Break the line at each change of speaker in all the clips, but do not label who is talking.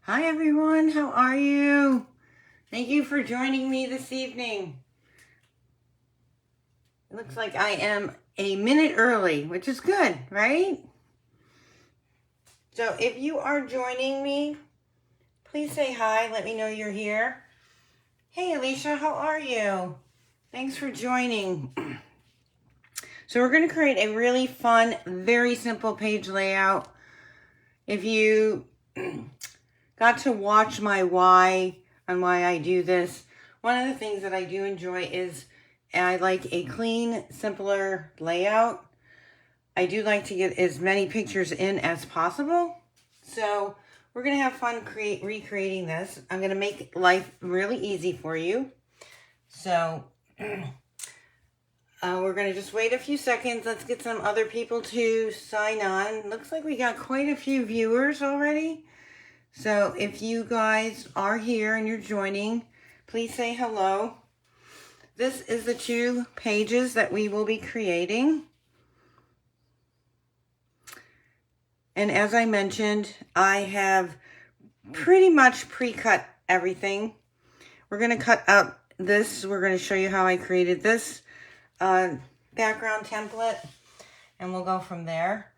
Hi everyone, how are you? Thank you for joining me this evening. It looks like I am a minute early, which is good, right? So if you are joining me, please say hi, let me know you're here. Hey Alicia, how are you? Thanks for joining. So we're going to create a really fun, very simple page layout. If you got to watch my why on why I do this, one of the things that I do enjoy is I like a clean, simpler layout. I do like to get as many pictures in as possible. So we're going to have fun recreating this. I'm going to make life really easy for you. So we're going to just wait a few seconds. Let's get some other people to sign on. Looks like we got quite a few viewers already. So if you guys are here and you're joining, please say hello. This is the 2 pages that we will be creating. And as I mentioned, I have pretty much pre-cut everything. We're going to cut out this. We're going to show you how I created this background template, and we'll go from there.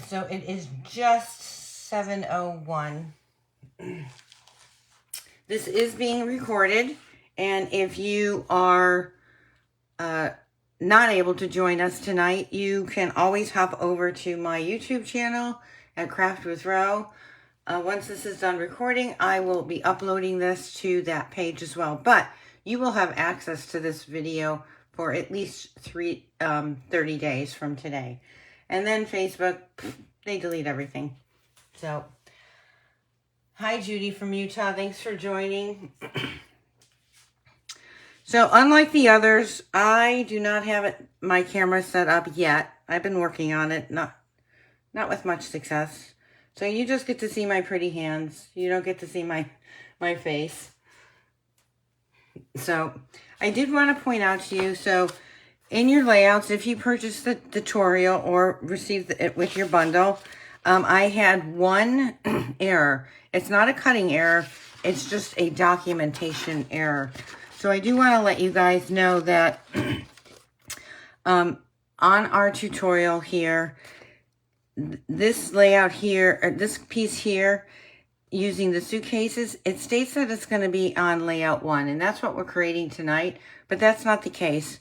So it is just 7:01. This is being recorded, and if you are not able to join us tonight, you can always hop over to my YouTube channel at Craft with Ro. Once this is done recording, I will be uploading this to that page as well. But you will have access to this video for at least 30 days from today. And then Facebook, they delete everything. So, hi Judy from Utah. Thanks for joining. So unlike the others, I do not have my camera set up yet. I've been working on it, not with much success. So you just get to see my pretty hands. You don't get to see my face. So I did want to point out to you, so in your layouts, if you purchase the tutorial or receive it with your bundle, I had one error. It's not a cutting error. It's just a documentation error. So I do want to let you guys know that on our tutorial here, this layout here, or this piece here, using the suitcases, it states that it's going to be on layout 1, and that's what we're creating tonight, but that's not the case.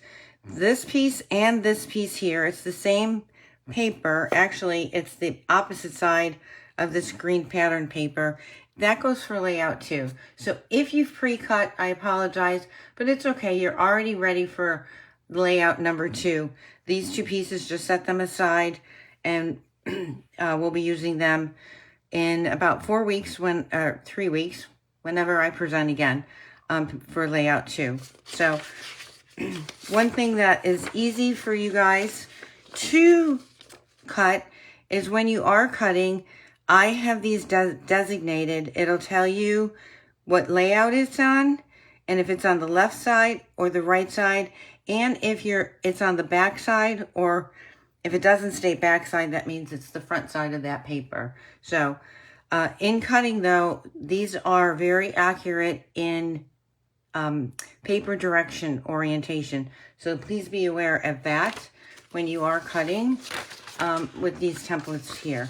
This piece and this piece here, it's the same paper. Actually, it's the opposite side of this green pattern paper. That goes for layout 2. So if you've pre-cut, I apologize, but it's okay. You're already ready for layout number 2. These 2 pieces, just set them aside, and we'll be using them in about 4 weeks, 3 weeks, whenever I present again for layout 2. So one thing that is easy for you guys to cut is when you are cutting, I have these designated. It'll tell you what layout it's on, and if it's on the left side or the right side, and if it's on the back side, or if it doesn't state back side, that means it's the front side of that paper. So in cutting though, these are very accurate in paper direction orientation. So please be aware of that when you are cutting with these templates here.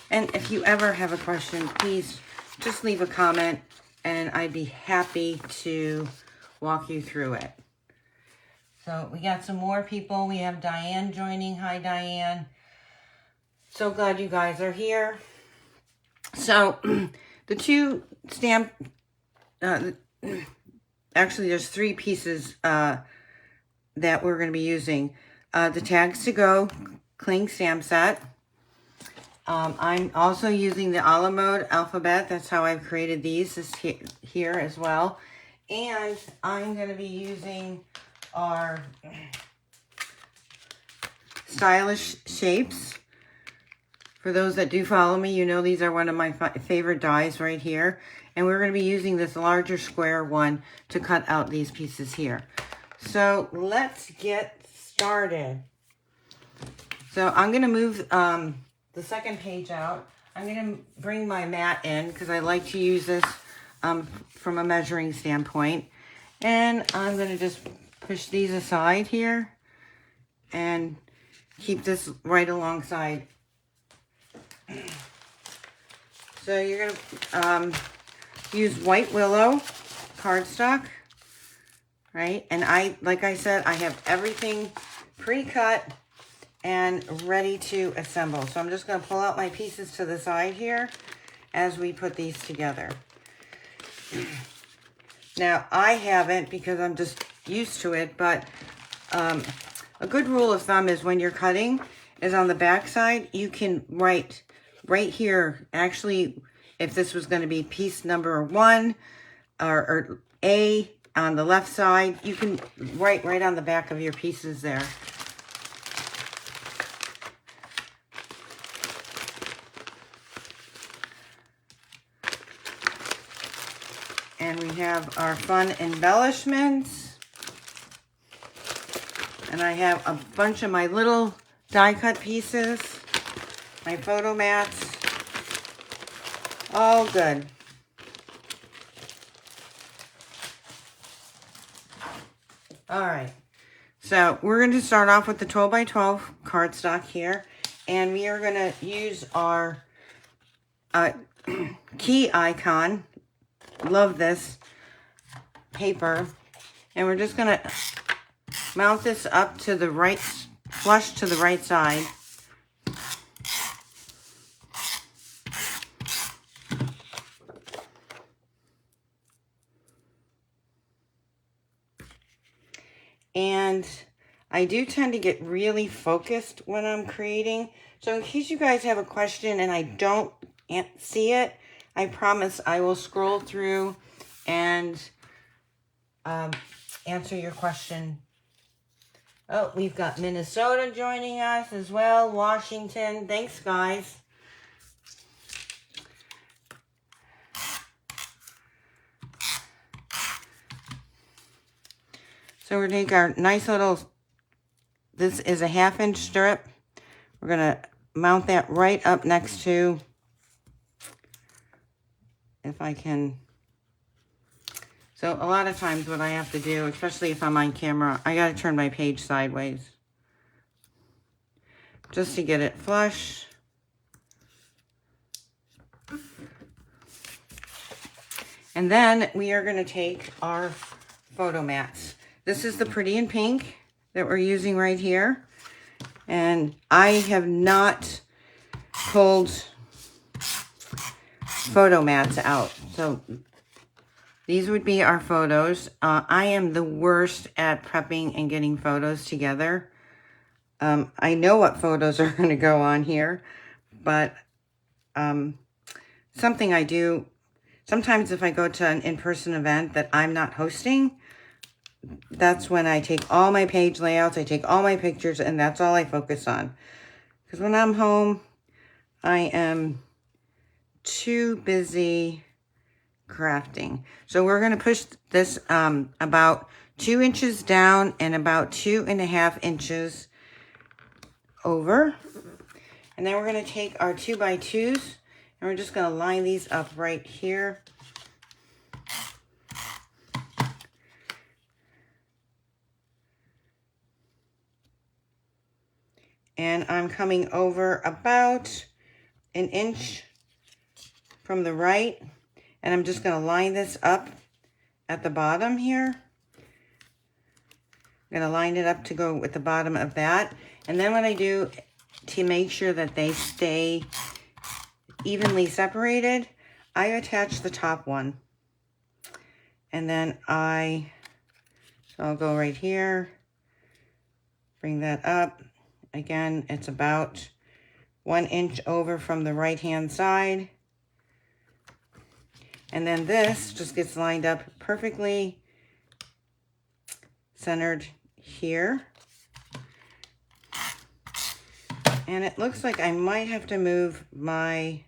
And if you ever have a question, please just leave a comment and I'd be happy to walk you through it. So we got some more people. We have Diane joining. Hi, Diane. So glad you guys are here. So the 2 stamp, actually there's 3 pieces that we're going to be using. The Tags to Go Cling Stamp Set. I'm also using the a la mode alphabet. That's how I've created these here as well. And I'm going to be using our stylish shapes. For those that do follow me, you know these are one of my favorite dies right here. And we're going to be using this larger square one to cut out these pieces here. So let's get started. So I'm going to move the second page out. I'm going to bring my mat in because I like to use this from a measuring standpoint. And I'm going to just push these aside here and keep this right alongside. So you're going to use white willow cardstock, right? And like I said, I have everything pre-cut and ready to assemble. So I'm just going to pull out my pieces to the side here as we put these together. Now, I haven't because I'm just used to it, but a good rule of thumb is when you're cutting is on the back side, you can write right here, actually, if this was going to be piece number 1 or A on the left side, you can write right on the back of your pieces there. And we have our fun embellishments. And I have a bunch of my little die cut pieces, my photo mats, all good. All right, so we're going to start off with the 12 by 12 cardstock here, and we are going to use our key icon. Love this paper, and we're just going to mount this up to the right, flush to the right side. And I do tend to get really focused when I'm creating. So in case you guys have a question and I don't see it, I promise I will scroll through and answer your question. Oh, we've got Minnesota joining us as well. Washington. Thanks, guys. So we're going to take our nice little, this is a 1/2 inch strip. We're going to mount that right up next to, if I can. So a lot of times what I have to do, especially if I'm on camera, I got to turn my page sideways just to get it flush. And then we are going to take our photo mats. This is the Pretty in Pink that we're using right here. And I have not pulled photo mats out. So these would be our photos. I am the worst at prepping and getting photos together. I know what photos are going to go on here, but something I do, sometimes if I go to an in-person event that I'm not hosting, that's when I take all my page layouts, I take all my pictures, and that's all I focus on. Because when I'm home, I am too busy crafting. So we're going to push this about 2 inches down and about 2.5 inches over. And then we're going to take our 2x2s and we're just going to line these up right here. And I'm coming over about 1 inch from the right. And I'm just going to line this up at the bottom here. I'm going to line it up to go with the bottom of that. And then what I do to make sure that they stay evenly separated, I attach the top one. And then so I'll go right here, bring that up. Again, it's about 1 inch over from the right-hand side. And then this just gets lined up perfectly centered here. And it looks like I might have to move my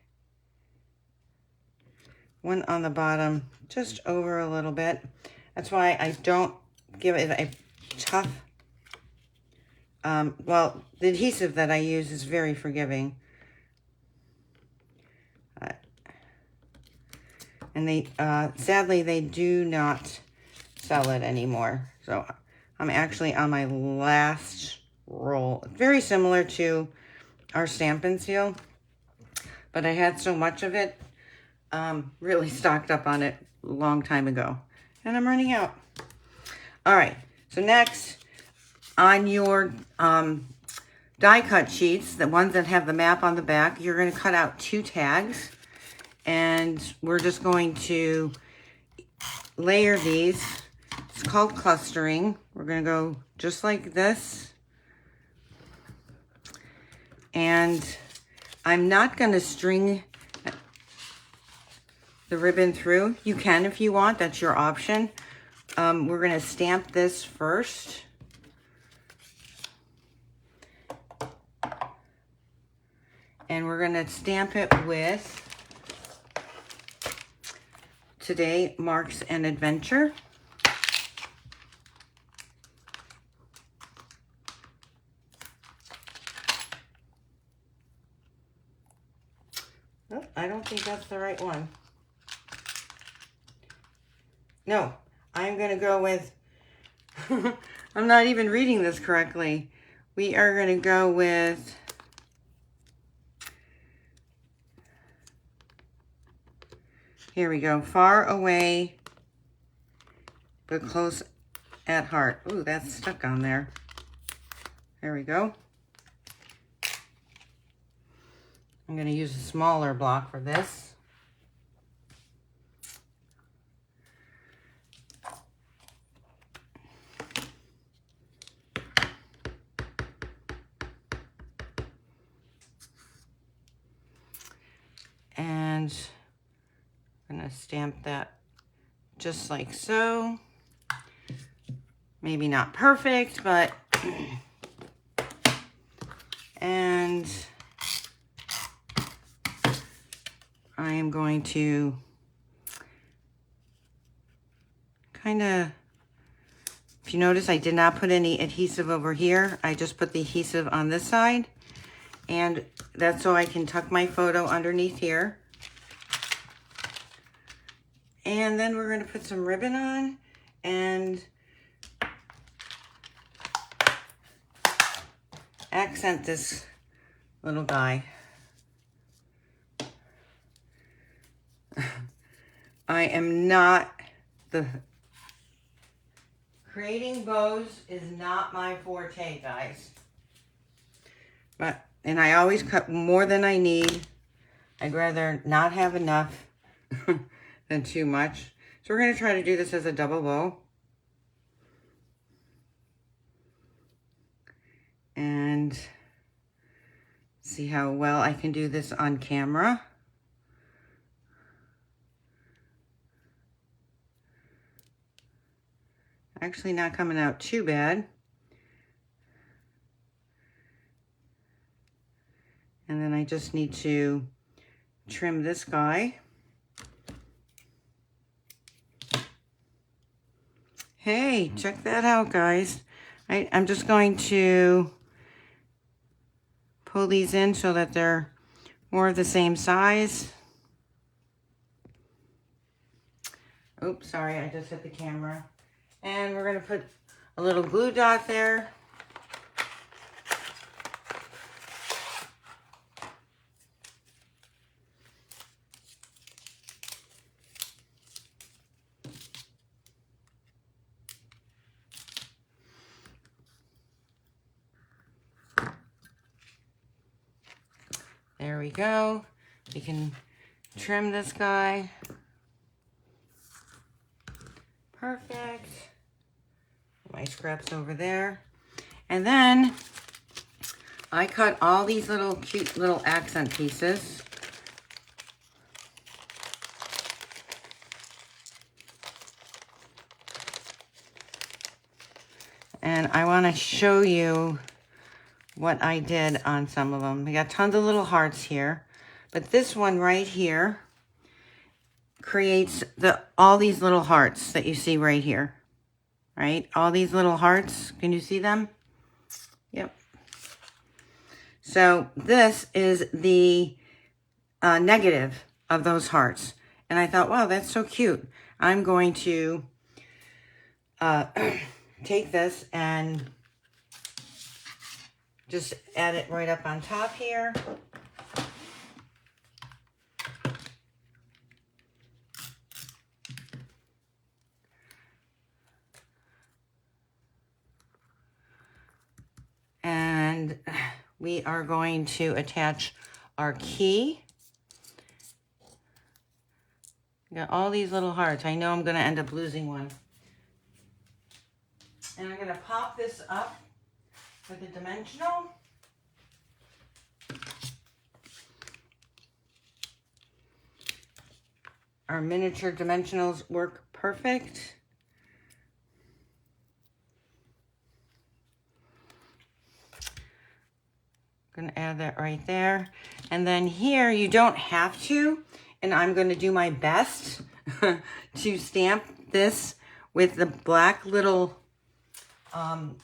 one on the bottom just over a little bit. That's why I don't give it a tough, well, the adhesive that I use is very forgiving. And they, sadly, they do not sell it anymore. So I'm actually on my last roll. Very similar to our Stampin' Seal, but I had so much of it, really stocked up on it a long time ago, and I'm running out. All right, so next on your die cut sheets, the ones that have the map on the back, you're going to cut out 2 tags, and we're just going to layer these. It's called clustering. We're going to go just like this. And I'm not going to string the ribbon through. You can if you want. That's your option. We're going to stamp this first. And we're going to stamp it with Today Marks an Adventure. Oh, I don't think that's the right one. No, I'm going to go with, I'm not even reading this correctly. We are going to go with here we go. Far away, but close at heart. Ooh, that's stuck on there. There we go. I'm going to use a smaller block for this. And I'm going to stamp that just like so. Maybe not perfect, but and I am going to kind of, if you notice, I did not put any adhesive over here. I just put the adhesive on this side, and that's so I can tuck my photo underneath here. And then we're going to put some ribbon on and accent this little guy. I am not creating bows is not my forte, guys. And I always cut more than I need. I'd rather not have enough than too much. So we're going to try to do this as a double bow. And see how well I can do this on camera. Actually not coming out too bad. And then I just need to trim this guy. Hey, check that out, guys. I'm just going to pull these in so that they're more of the same size. Oops, sorry, I just hit the camera. And we're going to put a little glue dot there. There we go. We can trim this guy. Perfect. My scraps over there. And then I cut all these little cute little accent pieces. And I want to show you what I did on some of them. We got tons of little hearts here, but this one right here creates all these little hearts that you see right here, right? All these little hearts, can you see them? Yep. So this is the negative of those hearts. And I thought, wow, that's so cute. I'm going to take this and just add it right up on top here. And we are going to attach our key. Got all these little hearts. I know I'm going to end up losing one. And I'm going to pop this up with a dimensional. Our miniature dimensionals work perfect. Going to add that right there. And then here, you don't have to, and I'm going to do my best to stamp this with the black little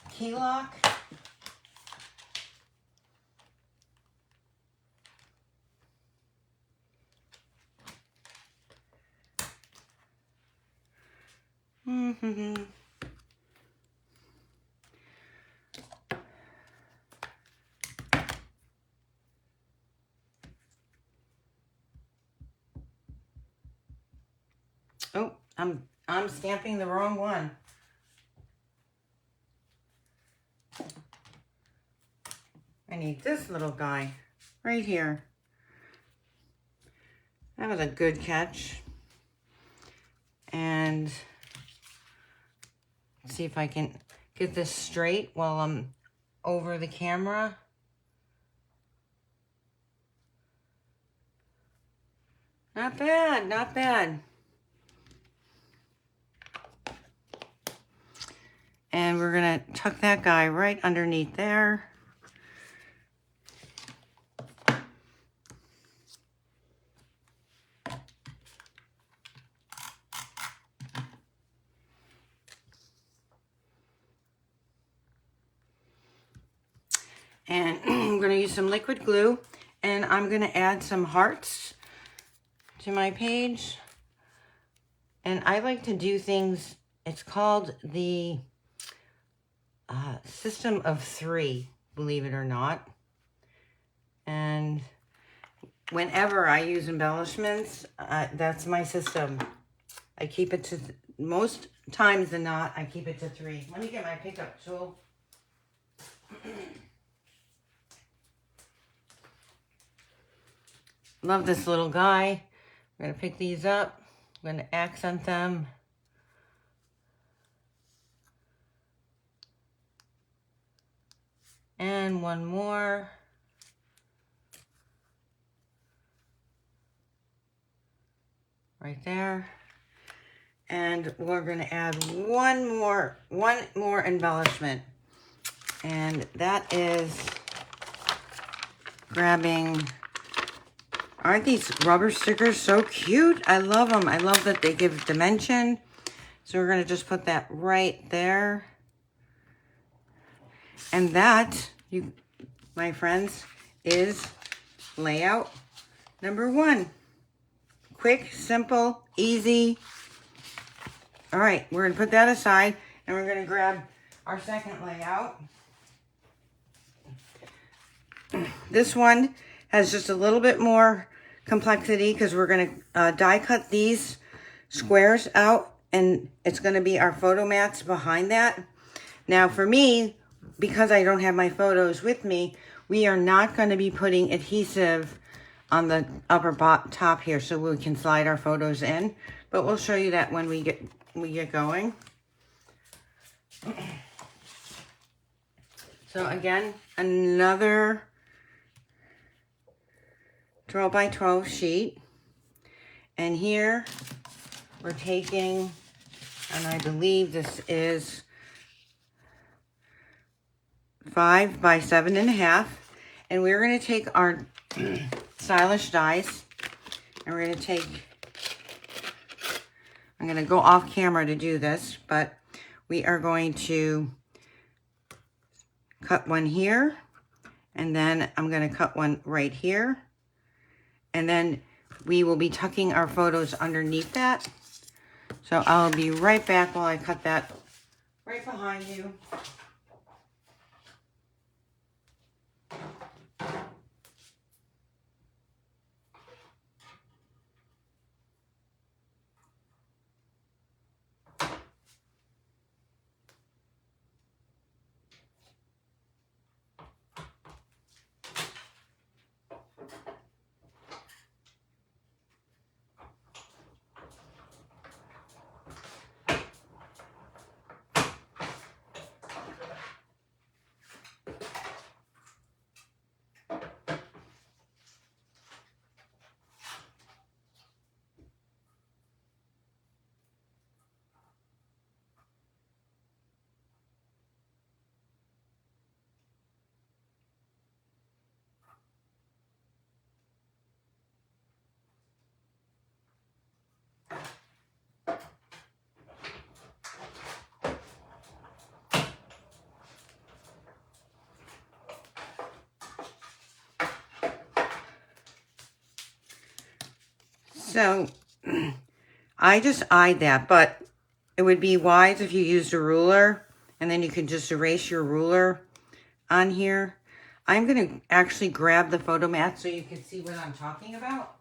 key lock. Oh, I'm stamping the wrong one. I need this little guy right here. That was a good catch. And let's see if I can get this straight while I'm over the camera. Not bad, not bad. And we're gonna tuck that guy right underneath there. And I'm gonna use some liquid glue, and I'm gonna add some hearts to my page. And I like to do things, it's called the system of 3, believe it or not. And whenever I use embellishments, that's my system. I keep it to, most times than not, I keep it to 3. Let me get my pickup tool. Love this little guy. I'm going to pick these up. I'm going to accent them. And one more. Right there. And we're going to add one more embellishment. And that is grabbing, aren't these rubber stickers so cute? I love them. I love that they give dimension. So we're going to just put that right there. And that, you, my friends, is layout number 1. Quick, simple, easy. All right, we're going to put that aside, and we're going to grab our second layout. This one has just a little bit more complexity because we're going to die cut these squares out, and it's going to be our photo mats behind that. Now for me, because I don't have my photos with me, we are not going to be putting adhesive on the upper top here so we can slide our photos in, but we'll show you that when we get going. So again, another 12 by 12 sheet, and here we're taking, and I believe this is 5 by 7.5, and we're going to take our stylish dies, and we're going to take, I'm going to go off camera to do this, but we are going to cut one here, and then I'm going to cut one right here, and then we will be tucking our photos underneath that. So I'll be right back while I cut that right behind you. So I just eyed that, but it would be wise if you used a ruler, and then you can just erase your ruler on here. I'm going to actually grab the photo mat so you can see what I'm talking about.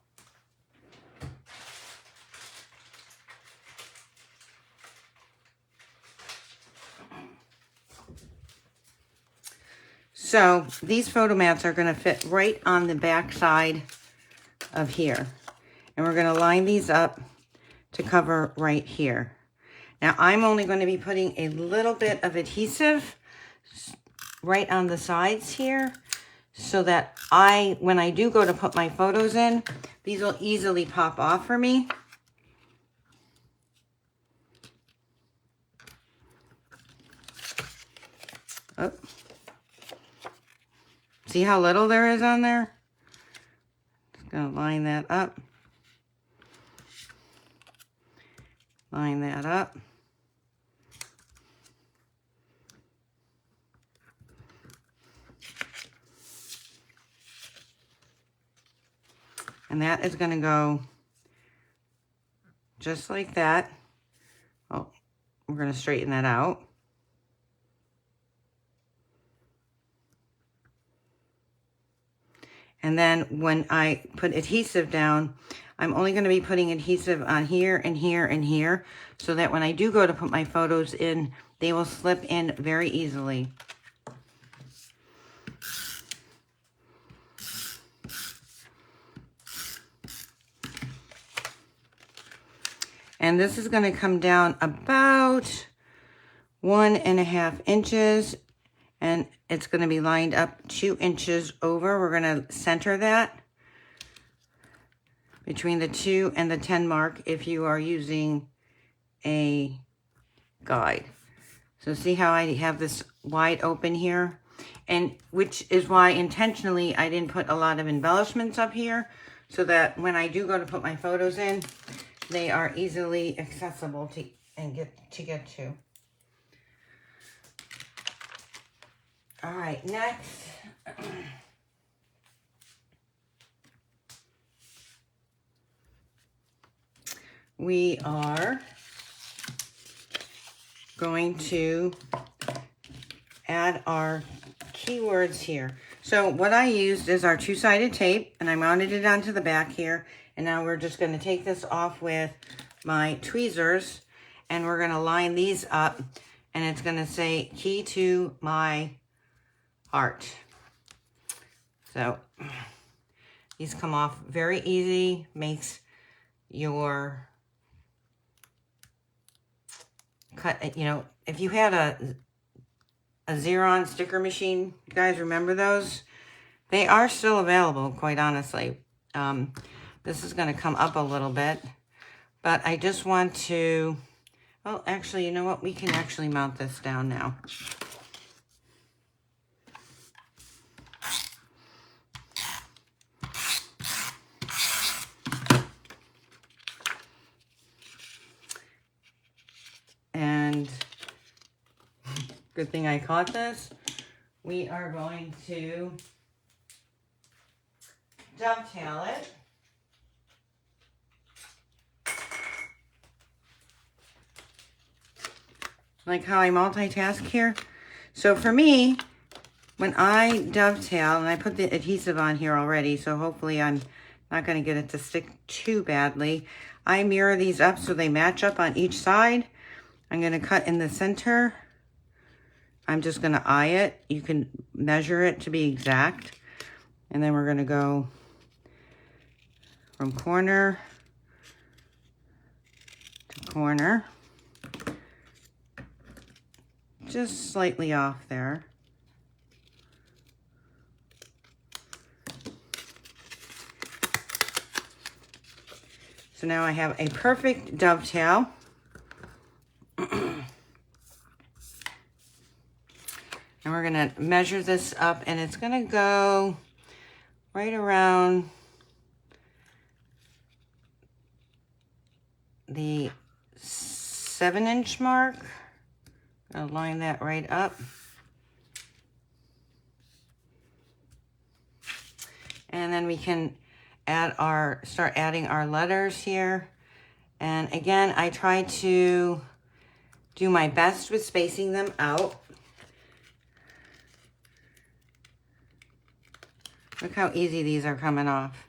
So these photo mats are going to fit right on the back side of here. And we're going to line these up to cover right here. Now I'm only going to be putting a little bit of adhesive right on the sides here, so that when I do go to put my photos in, these will easily pop off for me. Oh. See how little there is on there? Just gonna line that up. Line that up. And that is going to go just like that. Oh, we're going to straighten that out. And then when I put adhesive down, I'm only going to be putting adhesive on here and here and here, so that when I do go to put my photos in, they will slip in very easily. And this is going to come down about 1.5 inches, and it's going to be lined up 2 inches over. We're going to center that between the 2 and the 10 mark if you are using a guide. So see how I have this wide open here? And which is why intentionally I didn't put a lot of embellishments up here, so that when I do go to put my photos in, they are easily accessible to get to. All right, next. We are going to add our keywords here. So what I used is our two-sided tape, and I mounted it onto the back here. And now we're just going to take this off with my tweezers, and we're going to line these up, and it's going to say key to my heart. So these come off very easy, makes your cut, you know, if you had a Xeron sticker machine, you guys remember those? They are still available, quite honestly. This is going to come up a little bit, but I just want to, well, actually, you know what? We can actually mount this down now. And good thing I caught this. We are going to dovetail it. like how I multitask here. So for me, when I dovetail, and I put the adhesive on here already, so hopefully I'm not going to get it to stick too badly. I mirror these up so they match up on each side. I'm going to cut in the center. I'm just going to eye it. You can measure it to be exact. And then we're going to go from corner to corner. Just slightly off there. So now I have a perfect dovetail. And we're gonna measure this up, and it's gonna go right around the 7-inch mark. I'll line that right up. And then we can start adding our letters here. And again, I try to do my best with spacing them out. Look how easy these are coming off.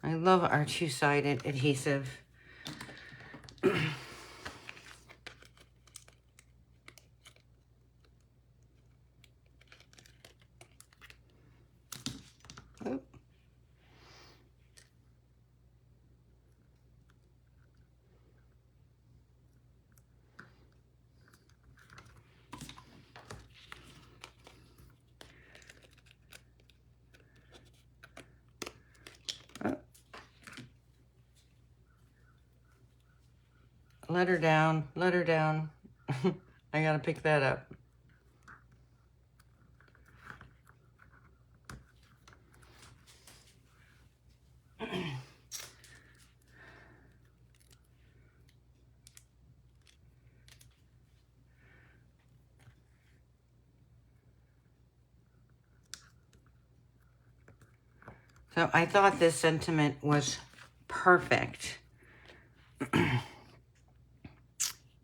I love our two-sided adhesive. Let her down, let her down. I gotta pick that up. So I thought this sentiment was perfect.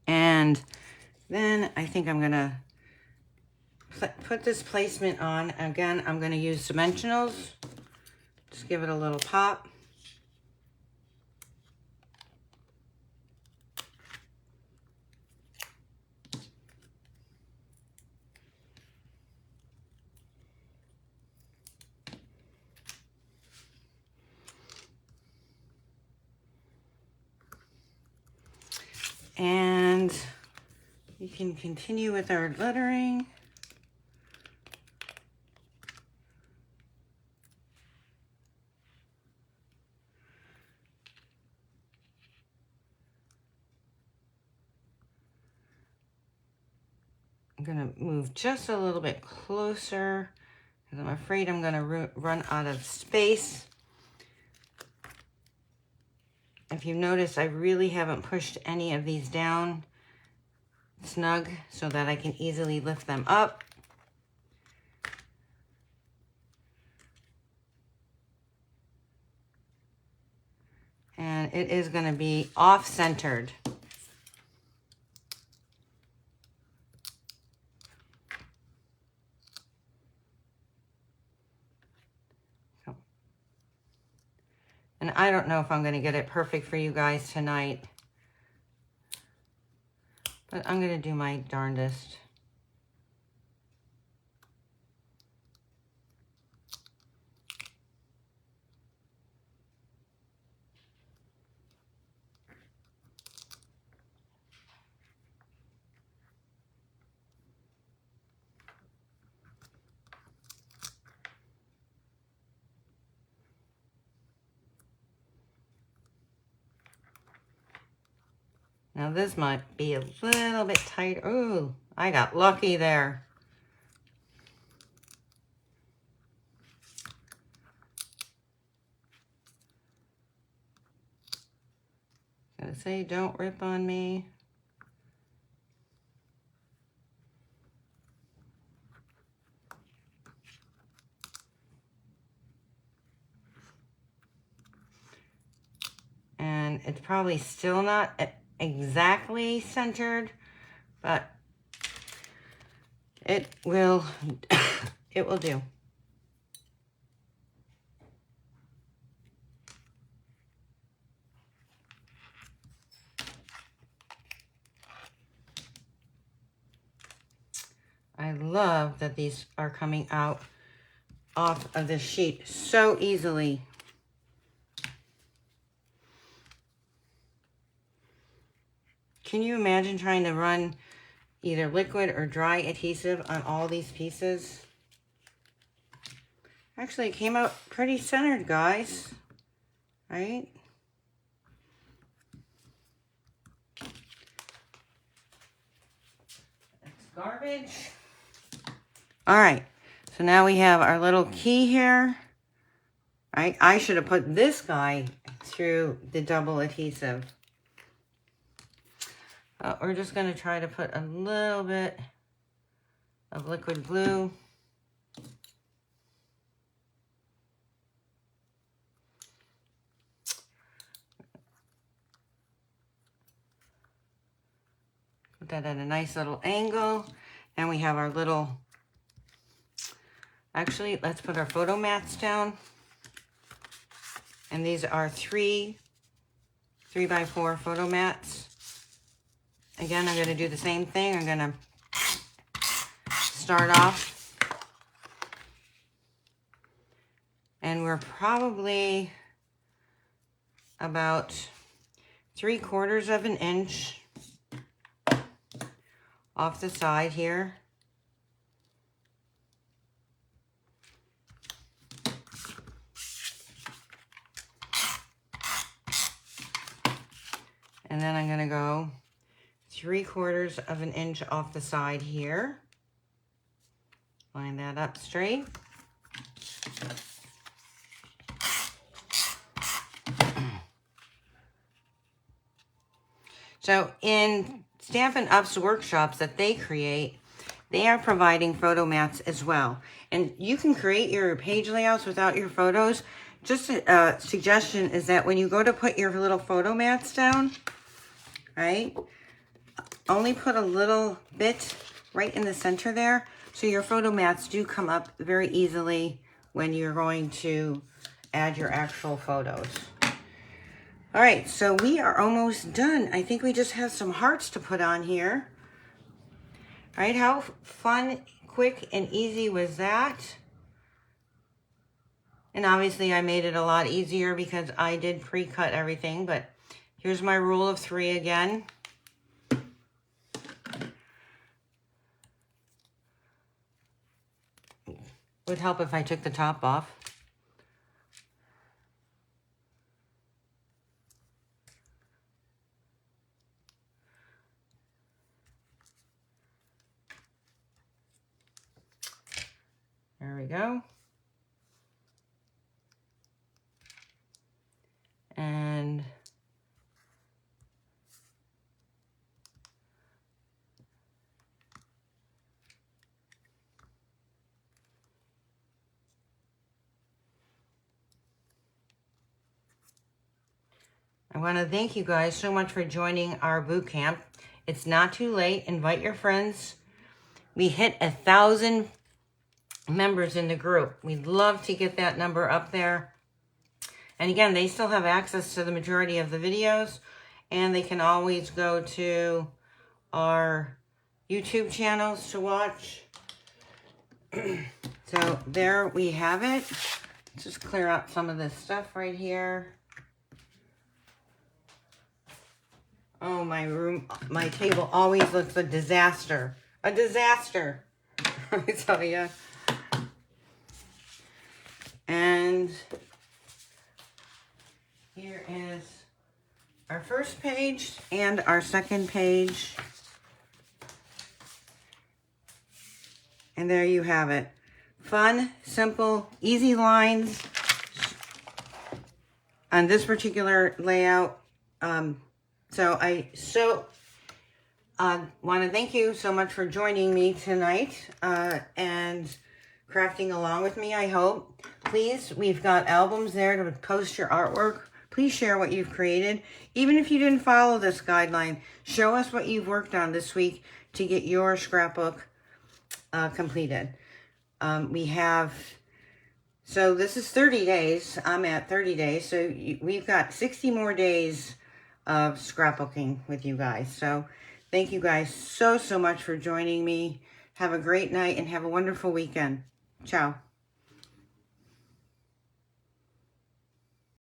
And then I think I'm gonna put this placement on. Again, I'm gonna use dimensionals. Just give it a little pop. And we can continue with our lettering. I'm gonna move just a little bit closer because I'm afraid I'm gonna run out of space. If you notice, I really haven't pushed any of these down snug so that I can easily lift them up. And it is going to be off-centered. And I don't know if I'm going to get it perfect for you guys tonight, but I'm going to do my darndest. Now this might be a little bit tight. Ooh, I got lucky there. Gonna say, don't rip on me. and it's probably still not exactly centered, but it will, it will do. I love that these are coming out off of the sheet so easily. Can you imagine trying to run either liquid or dry adhesive on all these pieces? Actually, it came out pretty centered, guys. Right? That's garbage. All right. So now we have our little key here. Right? I should have put this guy through the double adhesive. We're just going to try to put a little bit of liquid glue. Put that at a nice little angle. And we have our little, actually, let's put our photo mats down. And these are 3x4 photo mats. Again, I'm going to do the same thing. I'm going to start off. And we're probably about 3/4 of an inch off the side here. And then I'm going to go 3/4 of an inch off the side here. Line that up straight. So in Stampin' Up's workshops that they create, they are providing photo mats as well. And you can create your page layouts without your photos. Just a suggestion is that when you go to put your little photo mats down, right, only put a little bit right in the center there, so your photo mats do come up very easily when you're going to add your actual photos. All right, so we are almost done. I think we just have some hearts to put on here. All right, how fun, quick, and easy was that? And obviously I made it a lot easier because I did pre-cut everything, but here's my rule of 3 again. Would help if I took the top off. There we go. And I want to thank you guys so much for joining our boot camp. It's not too late. Invite your friends. We hit 1,000 members in the group. We'd love to get that number up there. And again, they still have access to the majority of the videos, and they can always go to our YouTube channels to watch. So there we have it. Let's just clear out some of this stuff right here. Oh, my table always looks a disaster. A disaster, I tell you. And here is our first page and our second page. And there you have it. Fun, simple, easy lines on this particular layout. So I want to thank you so much for joining me tonight and crafting along with me, I hope. Please, we've got albums there to post your artwork Please share what you've created. Even if you didn't follow this guideline, show us what you've worked on this week to get your scrapbook completed. So this is 30 days. I'm at 30 days. So we've got 60 more days of scrapbooking with you guys. So thank you guys so much for joining me. Have a great night and have a wonderful weekend. Ciao.